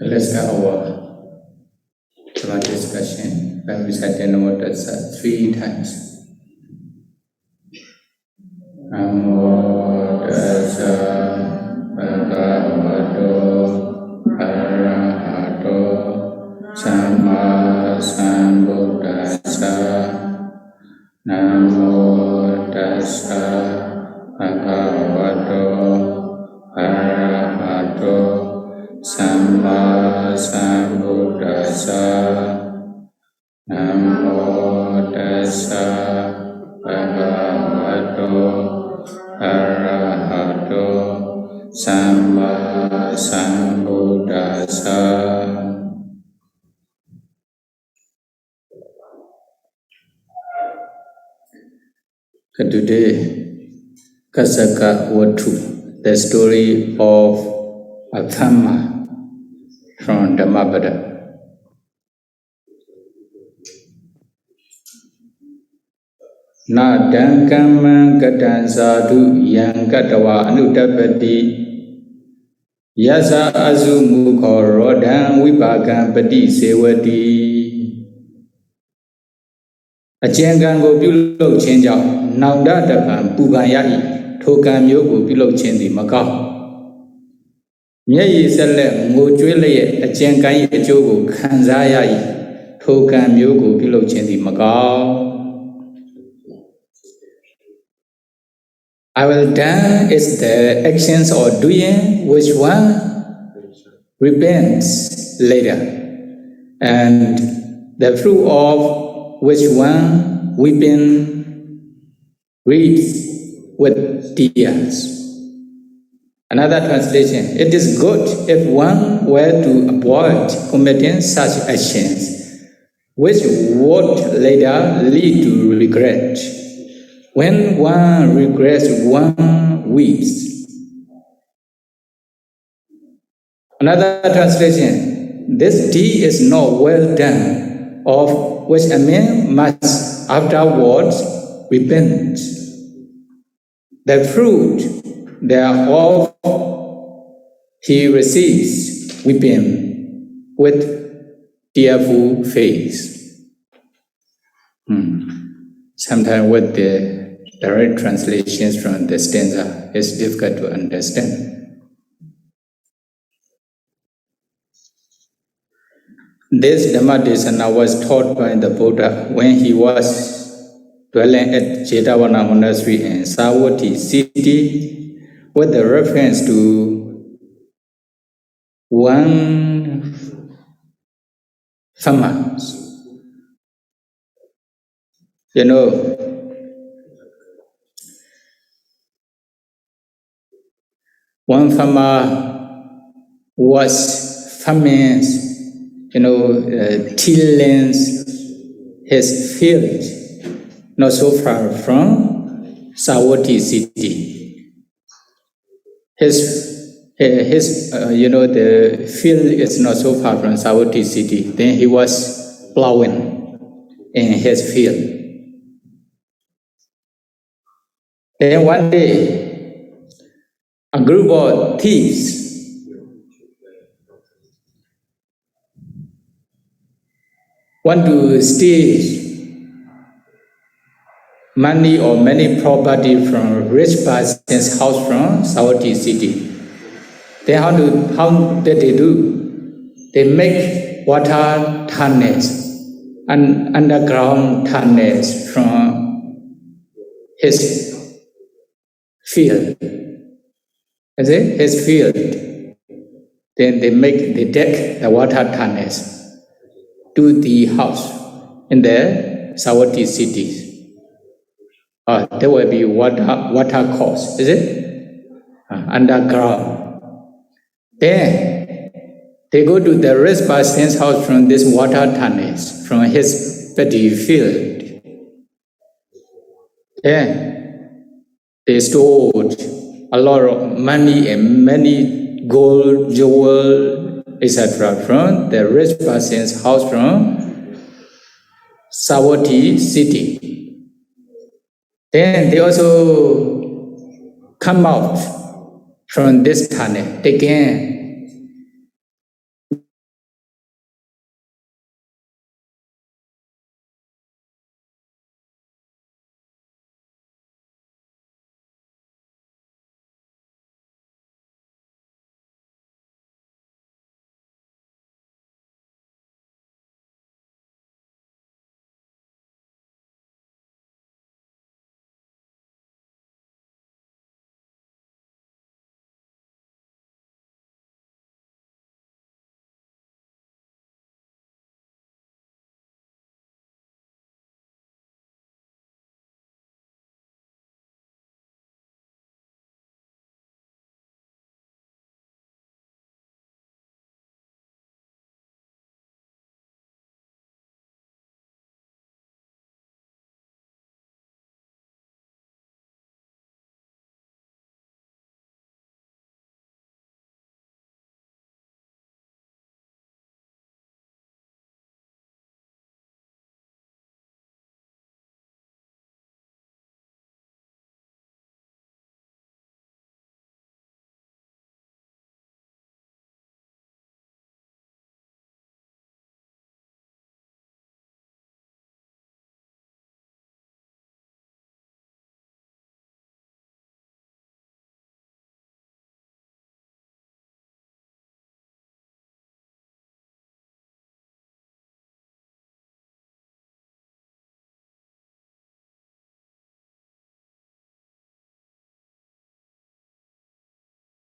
Let's start our Dhamma discussion by reciting Namo Tassa 3 times. Namo Tassa Bhagavato Arahato Samma Sambuddhassa. Namo Tassa Bhagavato Arahato Samma Sambuddhassa. Namo Tassa Bhagavato Arahato Samma Sambuddhassa. Today, Kasaka Vatu, the story of a Kamma from DHAMMAPADA. Nādaṃ kammaṃ kataṃ sādhu yang katvā anutappati. Yassa assumukho rodaṃ Vipākaṃ paṭisevati. အကျဉ်းကံကိုပြုလုပ်ခြင်းကြောင့်နောင်တတပံပူပန်ရ၏ထိုကံမျိုးကိုပြုလုပ်ခြင်းသည်မကောင်းမျက်ရည်ဆက်လက်ငိုကြွေးလျက်အကျဉ်းကံ၏အကျိုးကိုခံစားရ၏ထိုကံမျိုးကိုပြုလုပ်ခြင်းသည်မကောင်း I will done is the actions or doing which one repents later and the fruit of which one weeping reaps with tears. Another translation, it is good if one were to avoid committing such actions, which would later lead to regret. When one regrets, one weeps. Another translation, this deed is not well done, of which a man must afterwards repent. The fruit thereof he receives weeping with tearful face. Sometimes with the direct translations from the stanza, it's difficult to understand. This Dhammadesana was taught by the Buddha when he was dwelling at Jetavana Monastery in Savatthi city with the reference to one Kamma. You know, one Kamma was famous, tilling his field not so far from Savatthi city. The field is not so far from Savatthi city. Then he was plowing in his field. Then one day, a group of thieves want to steal money or many property from rich person's house from Savatthi city. Then how did they do? They make water tunnels and underground tunnels from his field. Is it his field? Then they dig the water tunnels to the house in the Savatthi cities. There will be water course, is it? Underground. Then they go to the rich person's house from this water tunnels, from his paddy field. Then they stored a lot of money and many gold, jewel, etc. from the rich person's house from Savatthi city. Then they also come out from this tunnel, taking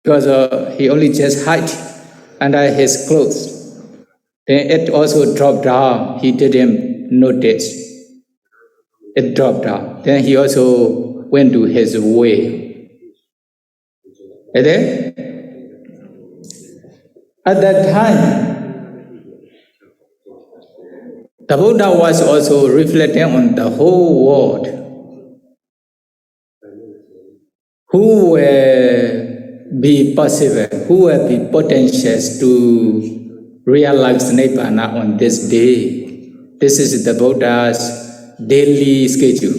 because he only just hid under his clothes. Then it also dropped down. He didn't notice. It dropped down. Then he also went to his way. And then, at that time, the Buddha was also reflecting on the whole world. Who will be possible, who will be potentials to realize Nibbana on this day? This is the Buddha's daily schedule.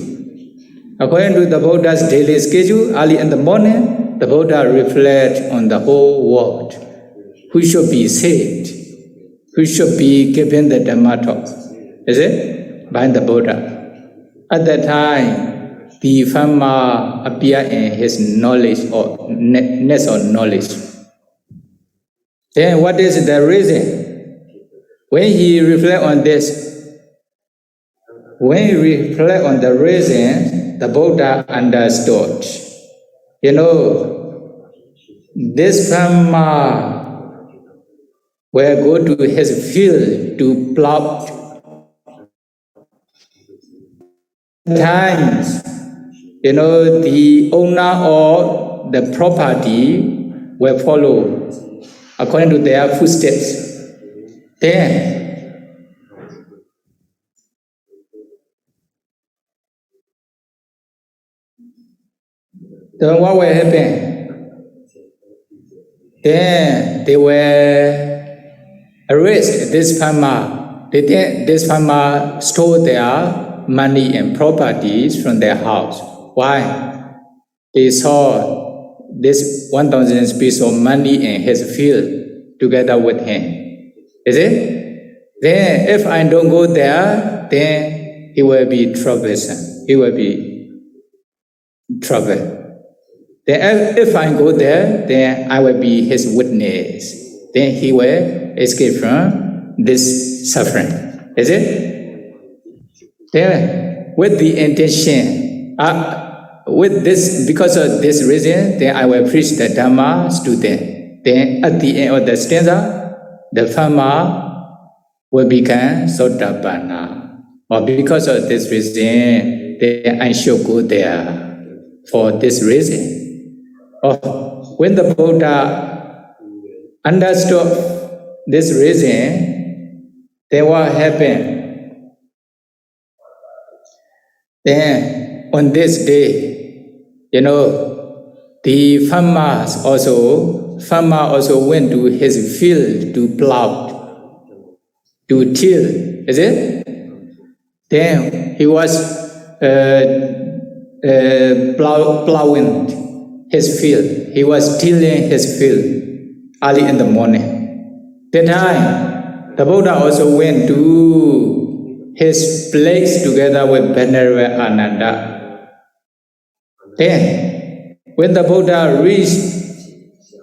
According to the Buddha's daily schedule, early in the morning, the Buddha reflects on the whole world. Who should be saved? Who should be given the Dhamma talk? Is it? By the Buddha. At that time, the farmer appeared in his knowledge or nest of knowledge. Then what is the reason? When he reflects on this, when he reflects on the reason, the Buddha understood. You know, this farmer will go to his field to plow. Times, you know, the owner or the property will follow according to their footsteps. Then, what will happen? Then they will arrest this farmer. This farmer stole their money and properties from their house. Why? They saw this 1,000 piece of money in his field together with him. Is it? Then if I don't go there, then he will be troublesome. He will be trouble. Then if I go there, then I will be his witness. Then he will escape from this suffering. Is it? Then, with the intention, with this, because of this reason, then I will preach the Dhamma to them. Then, at the end of the stanza, the farmer will become Sotapanna. Or because of this reason, then I should go there for this reason. Or when the Buddha understood this reason, then what happened? Then on this day, you know, the farmer also went to his field to plow, to till, is it? Then he was plowing his field. He was tilling his field early in the morning. That time, the Buddha also went to his place together with Venerable Ānanda. Then, when the Buddha reached,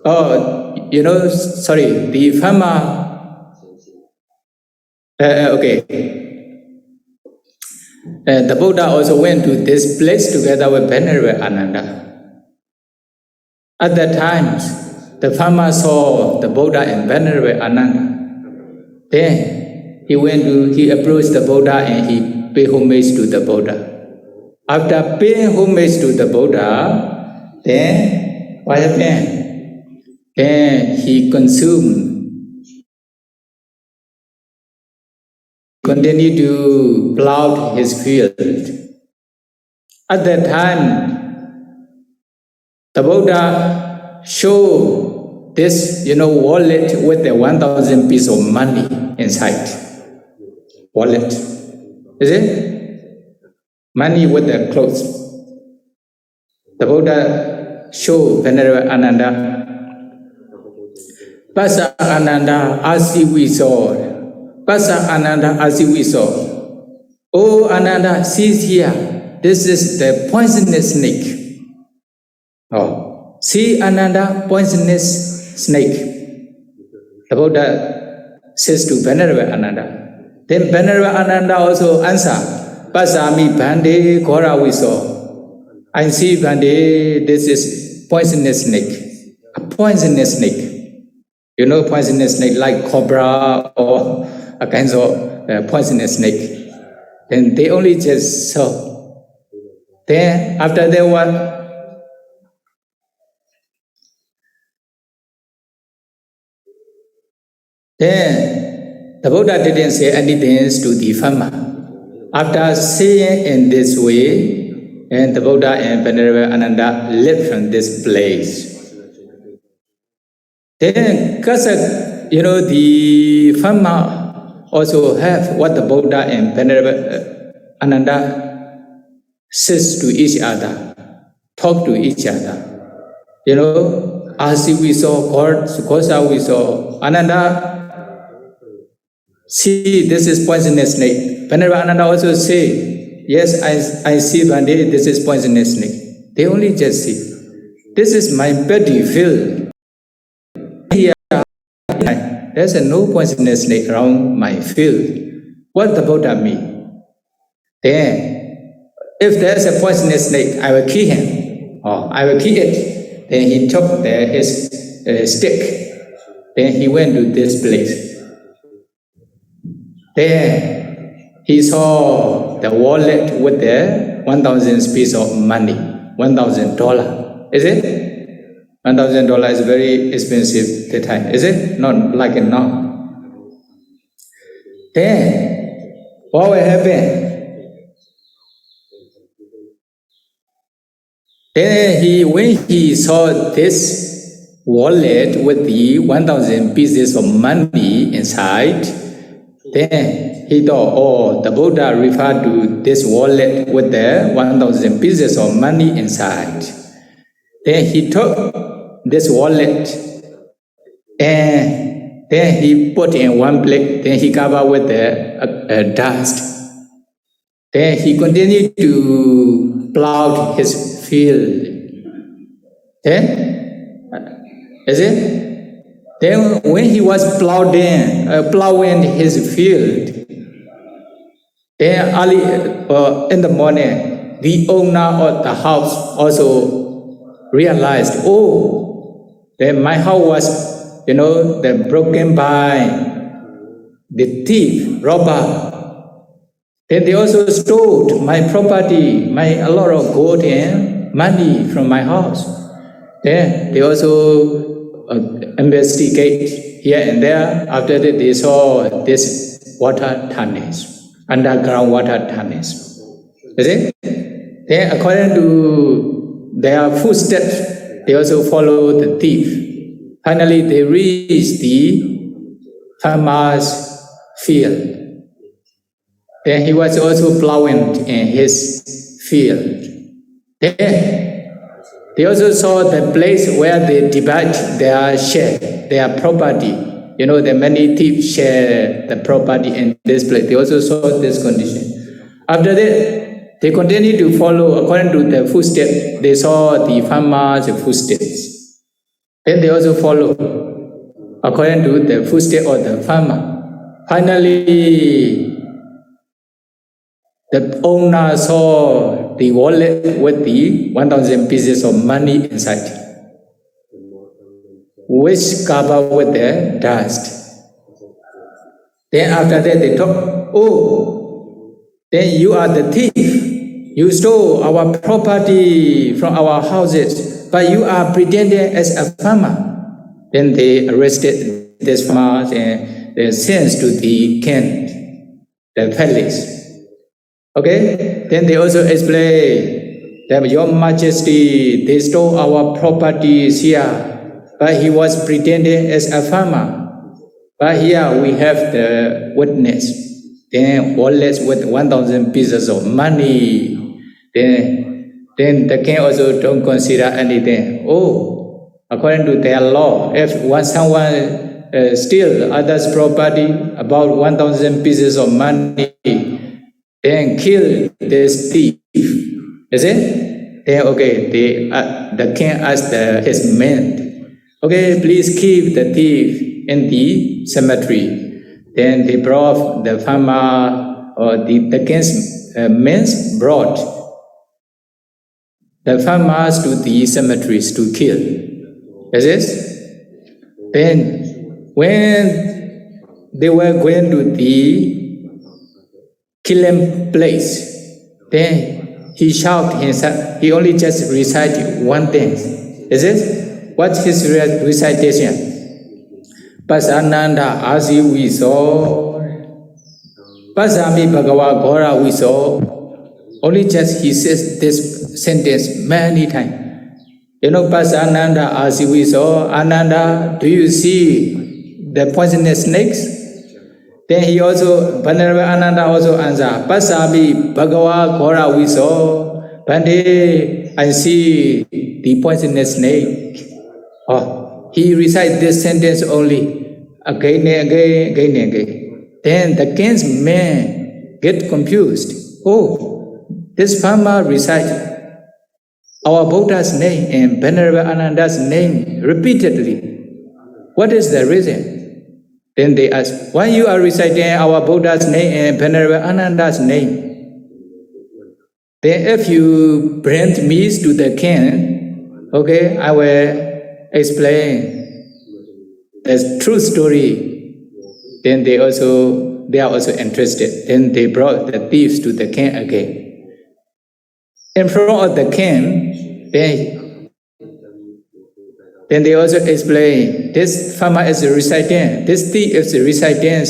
the farmer, the Buddha also went to this place together with Venerable Ānanda. At that time, the farmer saw the Buddha and Venerable Ānanda. Then, he approached the Buddha and he paid homage to the Buddha. After paying homage to the Buddha, then what happened? Then he continued to plow his field. At that time, the Buddha showed this, wallet with the 1,000 piece of money inside. Wallet. Is it? Money with the clothes. The Buddha showed Venerable Ānanda. Pasa Ānanda asiwiso. Pasa Ānanda asiwiso. Oh Ānanda, see here. This is the poisonous snake. Oh, see Ānanda, poisonous snake. The Buddha says to Venerable Ānanda. Then Venerable Ānanda also answered, Pasami Bhande Ghora Viso. I see Bhande, this is poisonous snake. A poisonous snake. You know poisonous snake like cobra or a kind of poisonous snake. Then they only just saw. Then after that one, then the Buddha didn't say anything to the farmer. After saying in this way, and the Buddha and Venerable Ananda left from this place. Then, because the farmer also have what the Buddha and Venerable Ananda says to each other, talk to each other. As we saw God, Sukhosa we saw Ananda. See, this is poisonous snake. Venerable Ananda also say, yes, I see Bhante, this is poisonous snake. They only just see. This is my body field. Here, there's no poisonous snake around my field. What the Buddha mean? Then, if there's a poisonous snake, I will kill him, or I will kill it. Then he took his stick. Then he went to this place. Then he saw the wallet with the 1,000 piece of money, $1,000. Is it? $1,000 is very expensive that time. Is it? Not like it now. Then what will happen? Then when he saw this wallet with the 1,000 pieces of money inside, then he thought, oh, the Buddha referred to this wallet with the 1,000 pieces of money inside. Then he took this wallet and then he put in one plate, then he covered with the dust. Then he continued to plow his field. Then, is it? Then when he was plowing his field, then early in the morning, the owner of the house also realized, oh, then my house was, the broken by the thief, robber. Then they also stole my property, a lot of gold and money from my house. Then they also investigate here and there. After that, they saw this water tunnels, underground water tunnels. Is it? Then, according to their footsteps, they also follow the thief. Finally, they reach the farmer's field. Then he was also plowing in his field. Then they also saw the place where they divide their share, their property. The many thieves share the property in this place. They also saw this condition. After that, they continued to follow according to the footsteps. They saw the farmer's footsteps. Then they also follow according to the footsteps of the farmer. Finally, the owner saw the wallet with the 1,000 pieces of money inside, which covered with the dust. Then after that they talk, oh, then you are the thief. You stole our property from our houses, but you are pretending as a farmer. Then they arrested this farmer and they sentenced to the king, the palace. Okay, then they also explain that Your Majesty, they stole our properties here, but he was pretending as a farmer. But here we have the witness. Then wallets with 1,000 pieces of money. Then the king also don't consider anything. Oh, according to their law, if someone steals others' property about 1,000 pieces of money, then kill this thief. Is it? Then the king asked his men, okay, please keep the thief in the cemetery. Then they brought the farmer, or the king's men brought the farmers to the cemeteries to kill. Is it? Then, when they were going to the killing place, then he shouted himself. He only just recited one thing. Is it? What's his recitation? Pasananda asi viso, pasami bhagava gora viso. Only just he says this sentence many times. You know, Pasananda asi viso, Ananda, do you see the poisonous snakes? Then he also, Venerable Ananda also answered, Pasami bhagava gora viso, Bhante, I see the poisonous snake. Oh, he recited this sentence only. Again and again, again and again. Then the king's men get confused. Oh, this farmer recited our Buddha's name and Venerable Ananda's name repeatedly. What is the reason? Then they ask, why you are reciting our Buddha's name and Venerable Ananda's name? Then if you bring me to the king, okay, I will explain the true story. Then they are also interested. Then they brought the thieves to the king again. In front of the king, then they also explain, this farmer is reciting, this thief is reciting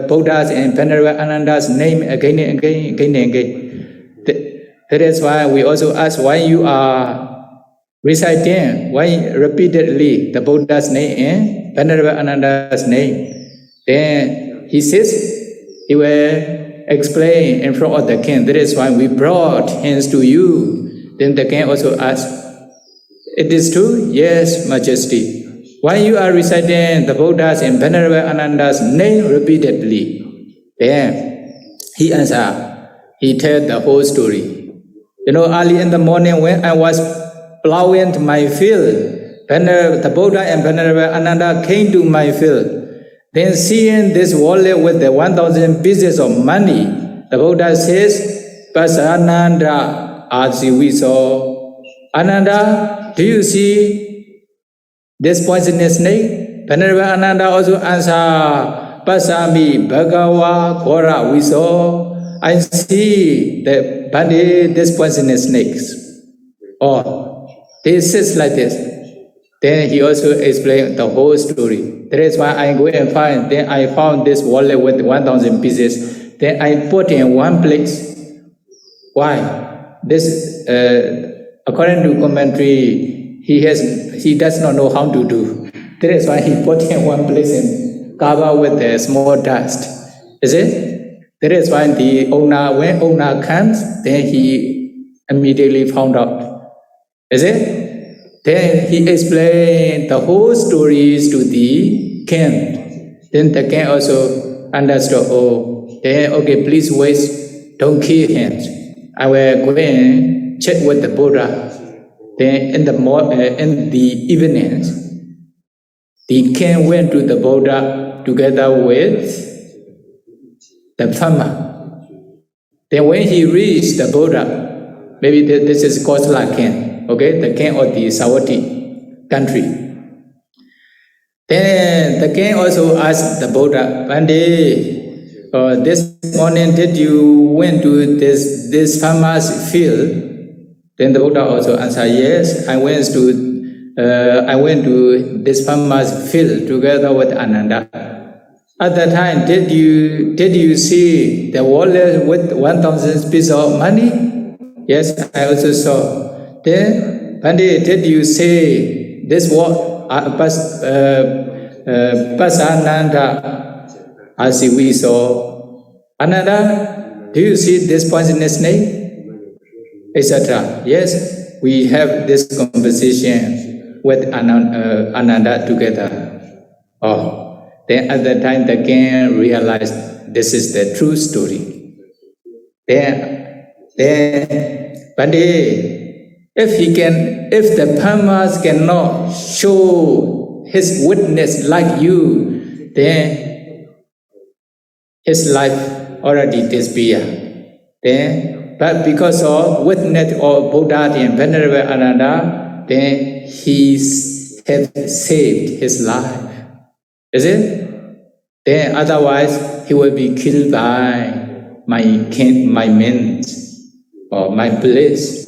Buddha's and Venerable Ananda's name again and again, again and again. That is why we also ask why you are reciting, why repeatedly the Buddha's name and Venerable Ananda's name. Then he says, he will explain in front of the king. That is why we brought hands to you. Then the king also asked, it is true? Yes, Majesty. Why you are reciting the Buddha's and Venerable Ananda's name repeatedly? Then he answered, he told the whole story. You know, early in the morning when I was plowing my field, the Buddha and Venerable Ananda came to my field. Then seeing this wallet with the 1,000 pieces of money, the Buddha says, Pasananda asiviso. Ananda, do you see this poisonous snake? Venerable Ananda also answered, Pasami bhagava gora viso. I see this poisonous snakes. Oh, this is like this. Then he also explained the whole story. That is why I go and find. Then I found this wallet with 1,000 pieces. Then I put in one place. Why? This, according to commentary, he does not know how to do. That is why he put in one place and cover with a small dust. Is it? That is why when owner comes, then he immediately found out. Is it? Then he explained the whole stories to the king. Then the king also understood, oh, then okay, please wait, don't kill him. I will go and check with the Buddha. Then in the evenings, the king went to the Buddha together with the farmer. Then when he reached the Buddha, maybe this is Kosala king. Okay, the king of the Savatthi country. Then the king also asked the Buddha, Bhante, this morning did you went to this farmer's field? Then the Buddha also answered, yes, I went to this farmer's field together with Ananda. At that time, did you see the wallet with 1,000 pieces of money? Yes, I also saw. Then, Bhante, did you say this word, Pasananda asiviso? Ananda, do you see this poisonous snake? Etc. Yes, we have this conversation with Ananda together. Oh, then at that time the king realized this is the true story. Then, Bhante, if the farmers cannot show his witness like you, then his life already disappeared. But because of witness of Buddha and Venerable Ananda, then he have saved his life. Is it? Then otherwise he will be killed by my men or my police.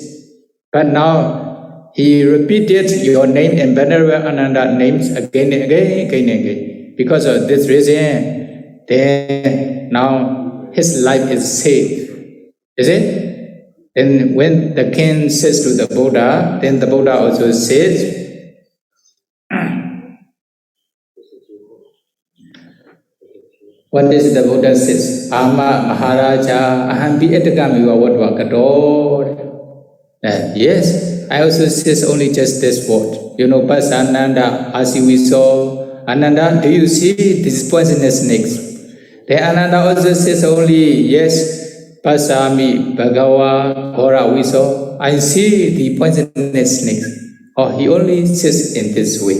But now he repeated your name and Venerable Ananda names again and again. Because of this reason, then now his life is safe. Is it? And when the king says to the Buddha, then the Buddha also says, what is the Buddha says? Amma Maharaja Ahampi Etakamiwa Wadwa Kador. Yes, I also says only just this word. You know, Ananda, as we saw, Ananda, do you see these poisonous snakes? Then Ananda also says only, yes, Pasami Bhagawa Hora we saw. I see the poisonous snakes. Oh, he only says in this way.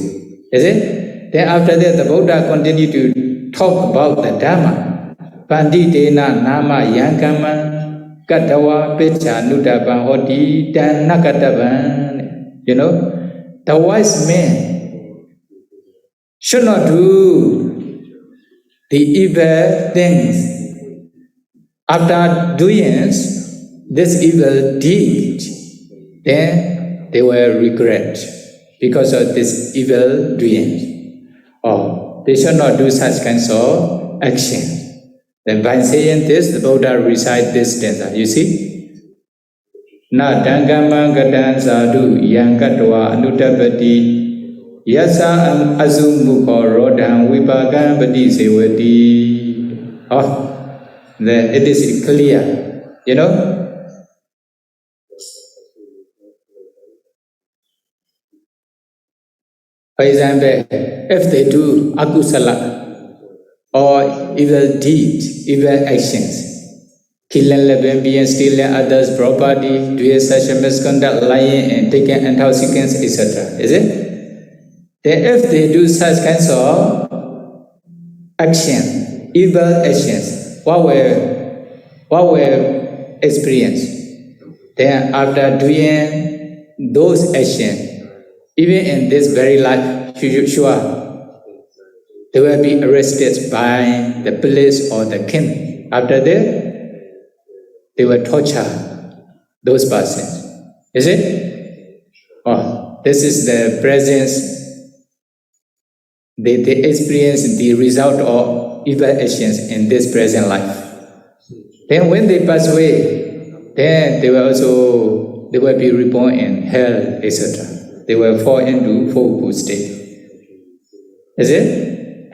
Is it? Then after that, the Buddha continued to talk about the Dhamma. Panditena nama yankama katawa pecha anutappati hoti dan nakatavan. You know, the wise man should not do the evil things. After doing this evil deed, then they will regret because of this evil doing. Or they should not do such kinds of action. Then by saying this, the Buddha recite this stanza. You see? Na kammaṃ kataṃ sādhu yankatva anutappati Yassa assumukho rodaṃ Vipākaṃ paṭisevati. Oh, then it is clear, you know. For example, if they do akusala or evil deed, evil actions, killing, being, stealing others' property, doing such a misconduct, lying and taking intoxicants, etc. Is it? Then if they do such kinds of action, evil actions, what will experience? Then after doing those actions, even in this very life, sure, they will be arrested by the police or the king. After that, they will torture those persons. Is it? Oh, this is the presence. They experience the result of evil actions in this present life. Then when they pass away, then they will be reborn in hell, etc. They will fall into fourfold state. Is it?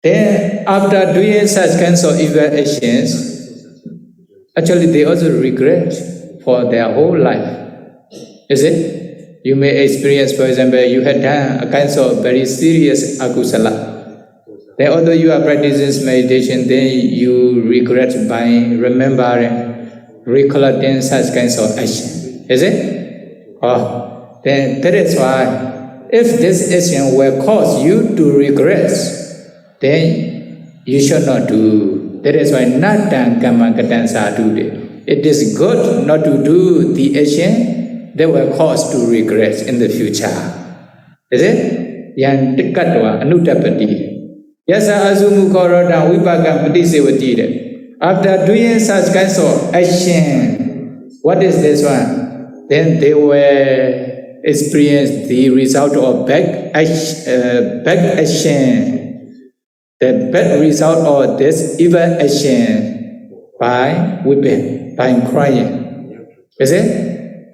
Then after doing such kinds of evil actions, actually they also regret for their whole life. Is it? You may experience, for example, you had done a kind of very serious akusala. Then although you are practicing meditation, then you regret by remembering, recollecting such kinds of action. Is it? Oh, then that is why, if this action will cause you to regret, then you should not do. That is why natang kammaṃ kataṃ sādhu. It is good not to do the action that will cause to regret in the future. Is it? Yang katvā anutappati. Yassa assumukho rodaṃ Vipākaṃ paṭisevati. After doing such kinds of action, what is this one? Then they will experience the result of back action. The bad result of this evil action by weeping, by crying. Is it?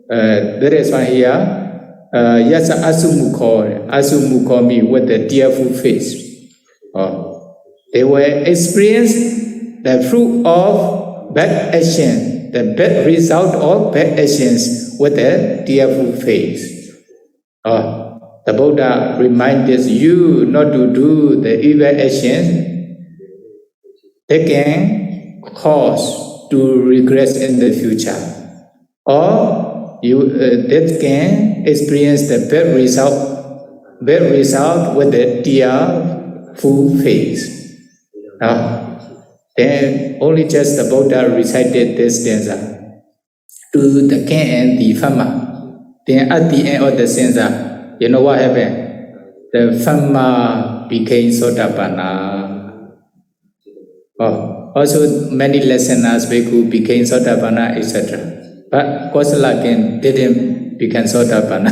That is why here. Yassa assumukho means with the tearful face. They will experience the fruit of bad action, the bad result of bad actions with a tearful face. The Buddha reminded you not to do the evil actions that can cause to regret in the future, or that can experience the bad result with the tearful face. Then only just the Buddha recited this stanza to the king and the farmer. Then at the end of the stanza, you know what happened? The farmer became Sotapanna. Oh, also many listeners who became Sotapanna, etc. But Kosala king didn't become Sotapanna.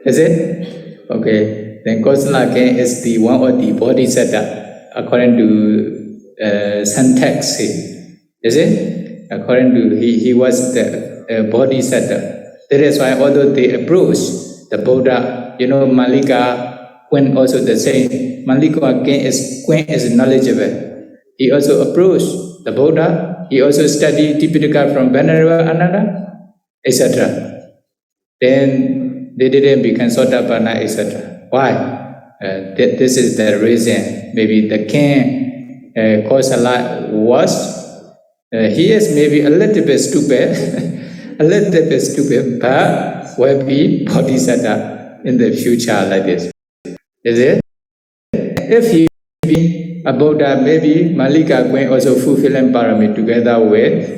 Is it? Okay. Then Kosala king is the one of the bodhisattva according to some text. Is it? According to he was the bodhisattva. That is why although they approach the Buddha, you know, Malika Queen also the same. Malika Queen is knowledgeable. He also approached the Buddha. He also studied Tipitaka from Venerable Ananda, etc. Then they didn't become Sotapanna, etc. Why? This is the reason. Maybe the king Kosala he is maybe a little bit stupid, but will be bodhisattva in the future like this. Is it? If he be a Buddha, maybe Malika Queen also fulfilling parami together with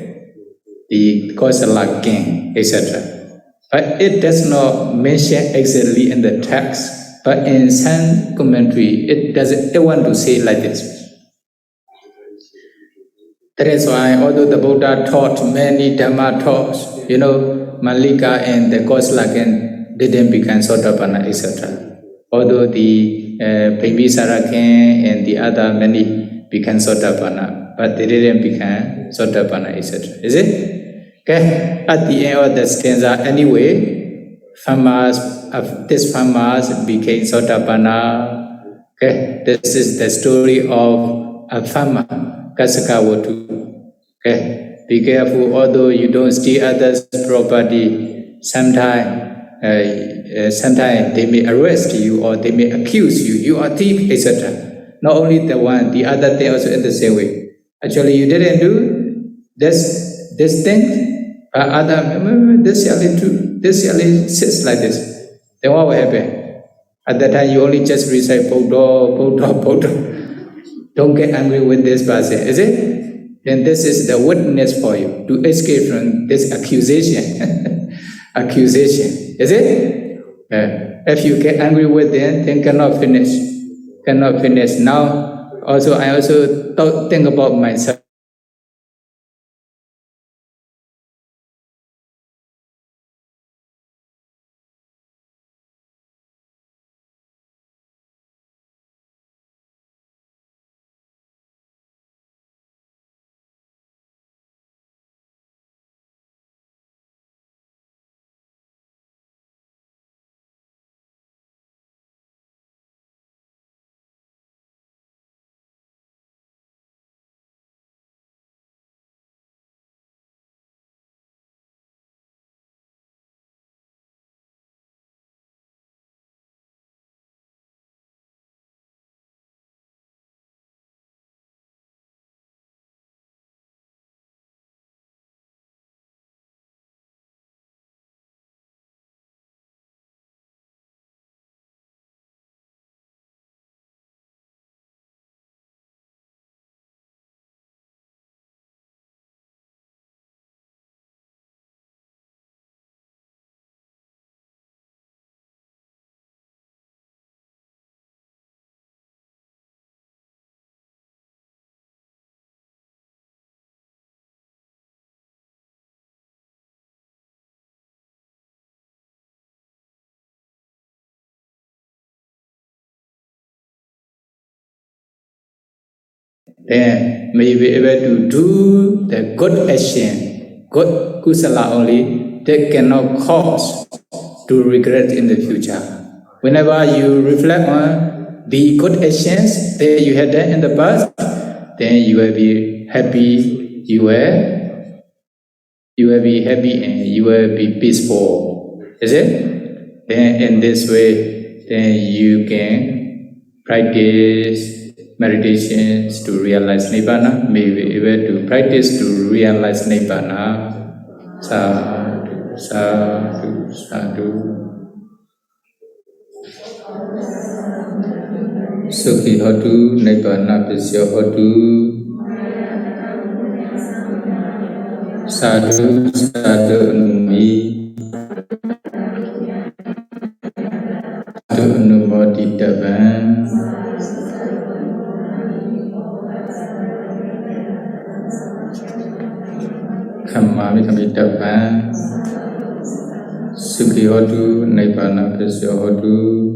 the Kosala king, etc. But it does not mention exactly in the text, but in some commentary, it want to say like this. That is why, although the Buddha taught many Dhamma talks, you know, Malika and the Kosala king didn't become Sotapanna, etc. Although the Bimbisara king and the other many became Sotapanna, but they didn't become Sotapanna, etc. Is it? Okay. At the end of the stanza, anyway, this farmers became Sotapanna. Okay. This is the story of a farmer, Kasakawatu. Okay. Be careful, although you don't steal others' property, sometimes they may arrest you or they may accuse you, you are a thief, etc. Not only the one, the other thing also in the same way. Actually, you didn't do this thing, but this yali sits like this. Then what will happen? At that time, you only just recite Bodha. Don't get angry with this person, is it? Then this is the witness for you to escape from this accusation. Accusation, is it? If you get angry with them, then cannot finish. Cannot finish. Now, also I also think about myself. Then may you be able to do the good action, good kusala only, that cannot cause to regret in the future. Whenever you reflect on the good actions that you had done in the past, then you will be happy, you will be happy and you will be peaceful. Is it? Then in this way, then you can practice meditations to realize Nibbana. May be able to practice to realize Nibbana. Sadhu, sadhu, sadhu. Sukhi hotu, Nibbana pisya hotu. Sadhu, sadhu, numi. Sādhu anumoditavam. Kamma vitamitavam. Sukhihotu nibbana pasyohotu.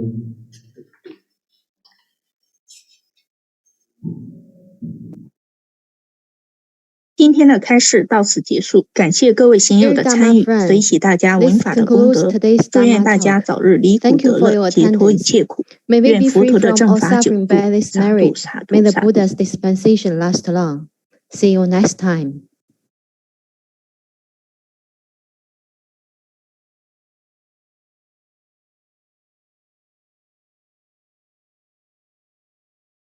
今天的开示到此结束，感谢各位贤友的参与，随喜大家闻法的功德，祝愿大家早日离苦得乐，解脱一切苦。愿佛陀的正法久住，萨埵萨埵萨埵。 May the Buddha's dispensation last long. See you next time.